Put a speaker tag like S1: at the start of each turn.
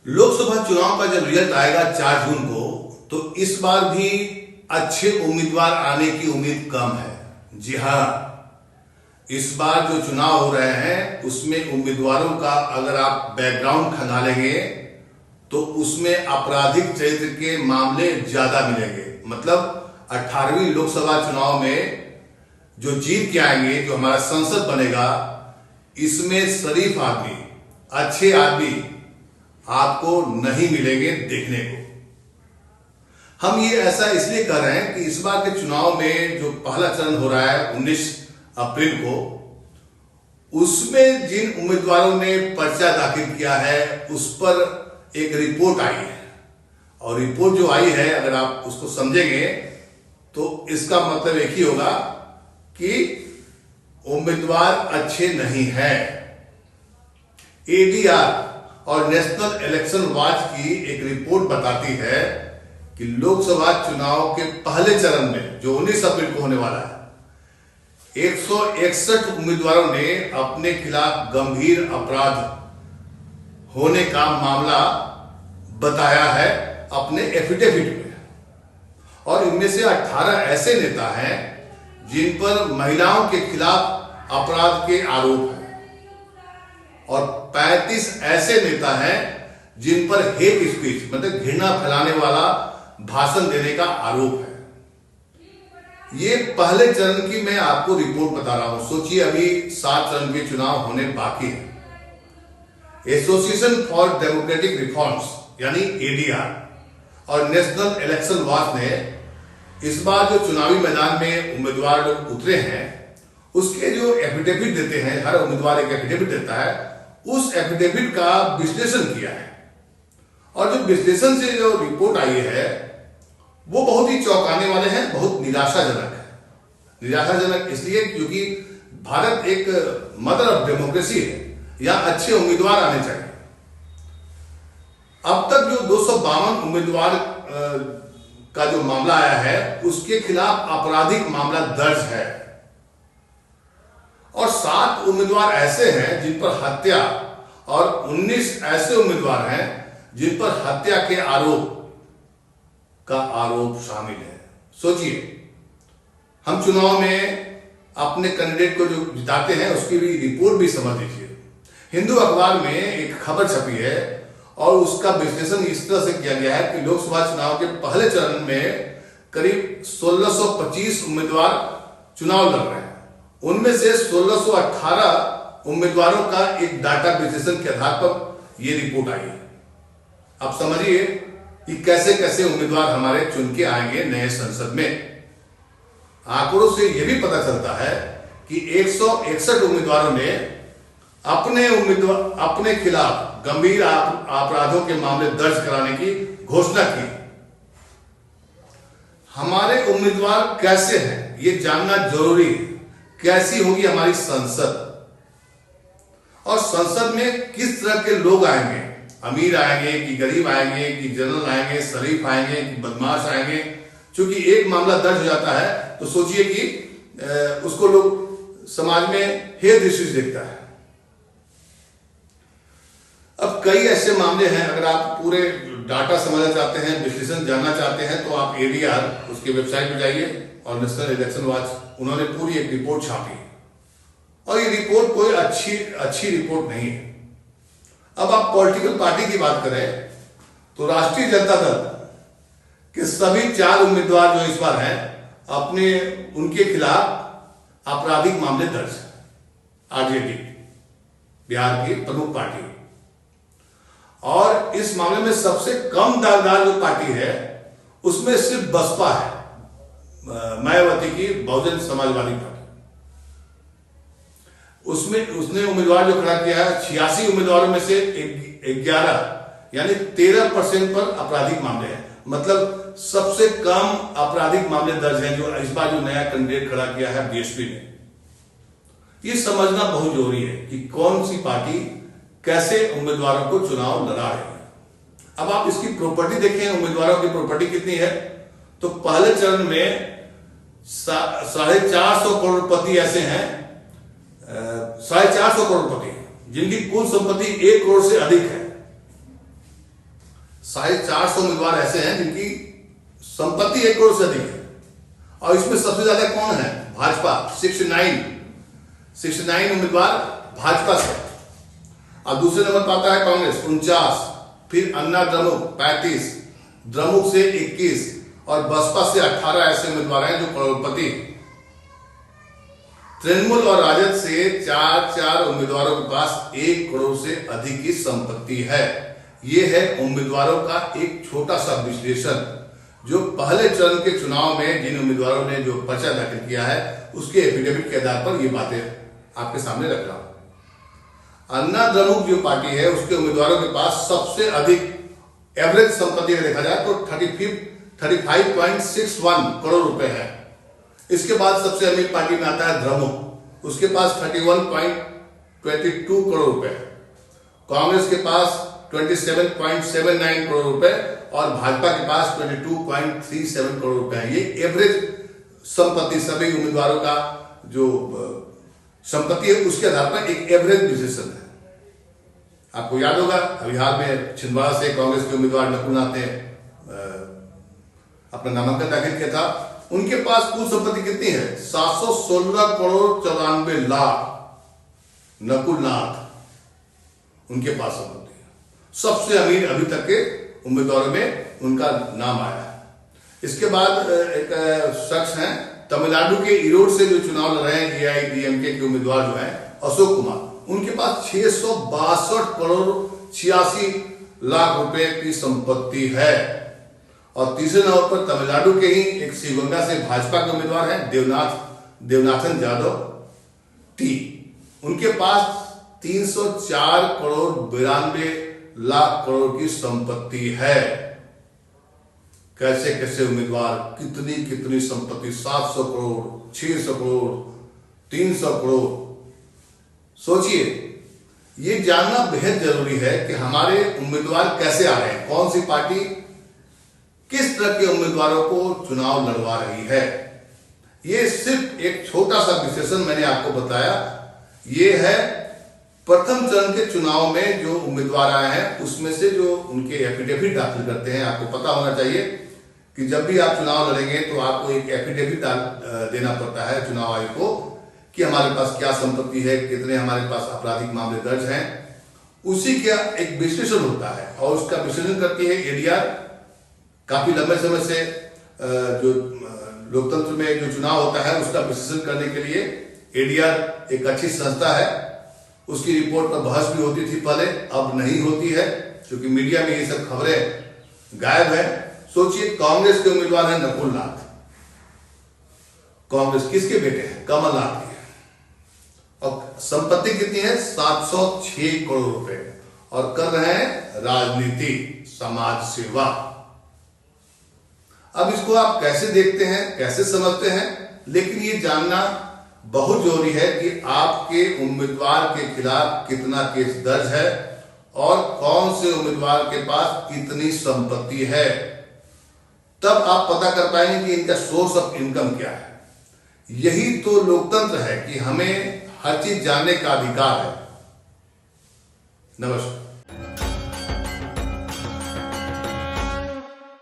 S1: लोकसभा चुनाव का जब रिजल्ट आएगा 4 जून को, तो इस बार भी अच्छे उम्मीदवार आने की उम्मीद कम है। जी हाँ, इस बार जो चुनाव हो रहे हैं उसमें उम्मीदवारों का अगर आप बैकग्राउंड खंगालेंगे तो उसमें आपराधिक चरित्र के मामले ज्यादा मिलेंगे। मतलब 18वीं लोकसभा चुनाव में जो जीत के आएंगे, जो हमारा संसद बनेगा, इसमें शरीफ आदमी, अच्छे आदमी आपको नहीं मिलेंगे देखने को। हम ये ऐसा इसलिए कर रहे हैं कि इस बार के चुनाव में जो पहला चरण हो रहा है 19 अप्रैल को, उसमें जिन उम्मीदवारों ने पर्चा दाखिल किया है उस पर एक रिपोर्ट आई है। और रिपोर्ट जो आई है, अगर आप उसको समझेंगे तो इसका मतलब एक ही होगा कि उम्मीदवार अच्छे नहीं है। एडीआर और नेशनल इलेक्शन वॉच की एक रिपोर्ट बताती है कि लोकसभा चुनाव के पहले चरण में जो 19 अप्रैल को होने वाला है, 161 उम्मीदवारों ने अपने खिलाफ गंभीर अपराध होने का मामला बताया है अपने एफिडेविट में। और इनमें से 18 ऐसे नेता हैं जिन पर महिलाओं के खिलाफ अपराध के आरोप हैं और 35 ऐसे नेता हैं जिन पर हेट स्पीच, मतलब घृणा फैलाने वाला भाषण देने का आरोप है। ये पहले चरण की मैं आपको रिपोर्ट बता रहा हूं। सोचिए, अभी 7 चरण के चुनाव होने बाकी है। एसोसिएशन फॉर डेमोक्रेटिक रिफॉर्म्स यानी एडीआर और नेशनल इलेक्शन वॉच ने इस बार जो चुनावी मैदान में उम्मीदवार लोग उतरे हैं, उसके जो एफिडेविट देते हैं, हर उम्मीदवार एक एफिडेविट देता है, उस एफिडेविट का विश्लेषण किया है। और जो विश्लेषण से जो रिपोर्ट आई है वो बहुत ही चौंकाने वाले हैं, बहुत निराशाजनक है। निराशाजनक इसलिए क्योंकि भारत एक मदर ऑफ डेमोक्रेसी है, यहां अच्छे उम्मीदवार आने चाहिए। अब तक जो 252 उम्मीदवार का जो मामला आया है, उसके खिलाफ आपराधिक मामला दर्ज है और 7 उम्मीदवार ऐसे हैं जिन पर हत्या और 19 ऐसे उम्मीदवार हैं जिन पर हत्या के आरोप शामिल है। सोचिए, हम चुनाव में अपने कैंडिडेट को जो जिताते हैं उसकी भी रिपोर्ट भी समझ लीजिए। हिंदू अखबार में एक खबर छपी है और उसका विश्लेषण इस तरह से किया गया है कि लोकसभा चुनाव के पहले चरण में करीब 1625 उम्मीदवार चुनाव लड़ रहे हैं। उनमें से 1618 उम्मीदवारों का एक डाटा विश्लेषण के आधार पर यह रिपोर्ट आई है। आप समझिए कि कैसे कैसे उम्मीदवार हमारे चुन के आएंगे नए संसद में। आंकड़ों से यह भी पता चलता है कि 161 उम्मीदवारों ने अपने खिलाफ गंभीर अपराधों के मामले दर्ज कराने की घोषणा की। हमारे उम्मीदवार कैसे हैं ये जानना जरूरी है। कैसी होगी हमारी संसद, और संसद में किस तरह के लोग आएंगे, अमीर आएंगे कि गरीब आएंगे कि जनरल आएंगे, शरीफ आएंगे कि बदमाश आएंगे। क्योंकि एक मामला दर्ज हो जाता है तो सोचिए कि उसको लोग समाज में हेय दृष्टि से देखता है। अब कई ऐसे मामले हैं, अगर आप पूरे डाटा समझना चाहते हैं, विश्लेषण जानना चाहते हैं, तो आप एडीआर उसकी वेबसाइट पर जाइए और नेशनल इलेक्शन वॉच, उन्होंने पूरी एक रिपोर्ट छापी और ये रिपोर्ट कोई अच्छी रिपोर्ट नहीं है। अब आप पॉलिटिकल पार्टी की बात करें तो राष्ट्रीय जनता दल के सभी 4 उम्मीदवार जो इस बार हैं, उनके खिलाफ आपराधिक मामले दर्ज है। आरजेडी बिहार की प्रमुख पार्टी, और इस मामले में सबसे कम दावेदार जो पार्टी है उसमें सिर्फ बसपा है, मायावती की बहुजन समाजवादी पार्टी। उसने उम्मीदवार जो खड़ा किया है, 86 उम्मीदवारों में से 11 यानी 13% पर आपराधिक मामले हैं। मतलब सबसे कम आपराधिक मामले दर्ज हैं जो इस बार जो नया कैंडिडेट खड़ा किया है बीएसपी ने। ये समझना बहुत जरूरी है कि कौन सी पार्टी कैसे उम्मीदवारों को चुनाव लड़ा रही है। अब आप इसकी प्रॉपर्टी देखें, उम्मीदवारों की प्रॉपर्टी कितनी है, तो पहले चरण में 450 करोड़पति ऐसे हैं, 450 करोड़पति जिनकी कुल संपत्ति 1 करोड़ से अधिक है। 450 उम्मीदवार ऐसे हैं जिनकी संपत्ति 1 करोड़ से अधिक है। और इसमें सबसे ज्यादा कौन है? भाजपा, 69 उम्मीदवार भाजपा से। और दूसरे नंबर पर आता है कांग्रेस 49, फिर अन्ना द्रमुक 35, द्रमुक से 21 और बसपा से 18 ऐसे उम्मीदवार हैं जो करोड़पति। तृणमूल और राजद से 4 उम्मीदवारों के पास 1 करोड़ से अधिक की संपत्ति है। यह है उम्मीदवारों का एक छोटा सा विश्लेषण, जो पहले चरण के चुनाव में जिन उम्मीदवारों ने जो पर्चा दाखिल किया है उसके एफिडेविट के आधार पर ये बातें आपके सामने रख रहा हूं। अन्ना द्रमुक जो पार्टी है उसके उम्मीदवारों के पास सबसे अधिक एवरेज संपत्ति देखा जाए तो 35.61 करोड़ रुपए है। इसके बाद सबसे अमीर पार्टी में आता है द्रमुक, उसके पास 31.22 करोड़ रुपए है। कांग्रेस के पास 27.79 करोड़ रुपए और भाजपा के पास 22.37 करोड़ रुपए है। ये एवरेज संपत्ति सभी उम्मीदवारों का जो संपत्ति है उसके आधार पर एक एवरेज विश्लेषण है। आपको याद होगा अभी हाल में छिंदवाड़ा से कांग्रेस के उम्मीदवार नकुल नाथ ने अपना नामांकन दाखिल किया था। उनके पास कुल संपत्ति कितनी है? 716 करोड़ 94 लाख नकुल नाथ उनके पास संपत्ति है। सबसे अमीर अभी तक के उम्मीदवारों में उनका नाम आया है। इसके बाद एक शख्स हैं तमिलनाडु के ईरोड से जो चुनाव लड़ रहे हैं एआईडीएमके के उम्मीदवार जो हैं अशोक कुमार, उनके पास 662 करोड़ 86 लाख रुपए की संपत्ति है। और तीसरे नंबर पर तमिलनाडु के ही एक शिवगंगा से भाजपा के उम्मीदवार हैं देवनाथन यादव टी, उनके पास 304 करोड़ 92 लाख करोड़ की संपत्ति है। कैसे कैसे उम्मीदवार कितनी संपत्ति, 700 करोड़ 600 करोड़ 300 करोड़। सोचिए, ये जानना बेहद जरूरी है कि हमारे उम्मीदवार कैसे आ रहे हैं, कौन सी पार्टी किस तरह के उम्मीदवारों को चुनाव लड़वा रही है। ये सिर्फ एक छोटा सा विश्लेषण मैंने आपको बताया। ये है प्रथम चरण के चुनाव में जो उम्मीदवार आए हैं उसमें से जो उनके एफिडेविट दाखिल करते हैं। आपको पता होना चाहिए कि जब भी आप चुनाव लड़ेंगे तो आपको एक एफिडेविट देना पड़ता है चुनाव आयोग को कि हमारे पास क्या संपत्ति है, कितने हमारे पास आपराधिक मामले दर्ज हैं। उसी का एक विश्लेषण होता है और उसका विश्लेषण करती है एडीआर। काफी लंबे समय से जो लोकतंत्र में जो चुनाव होता है उसका विश्लेषण करने के लिए एडीआर एक अच्छी संस्था है। उसकी रिपोर्ट पर बहस भी होती थी पहले, अब नहीं होती है क्योंकि मीडिया में ये सब खबरें गायब है। सोचिए, कांग्रेस के उम्मीदवार हैं नकुल नाथ। कांग्रेस किसके बेटे हैं? कमलनाथ के। और संपत्ति कितनी है? 706 करोड़ रुपए और कर रहे हैं राजनीति, समाज सेवा। अब इसको आप कैसे देखते हैं, कैसे समझते हैं, लेकिन ये जानना बहुत जरूरी है कि आपके उम्मीदवार के खिलाफ कितना केस दर्ज है और कौन से उम्मीदवार के पास कितनी संपत्ति है। तब आप पता कर पाएंगे कि इनका सोर्स ऑफ इनकम क्या है। यही तो लोकतंत्र है कि हमें हर चीज जानने का अधिकार है। नमस्कार।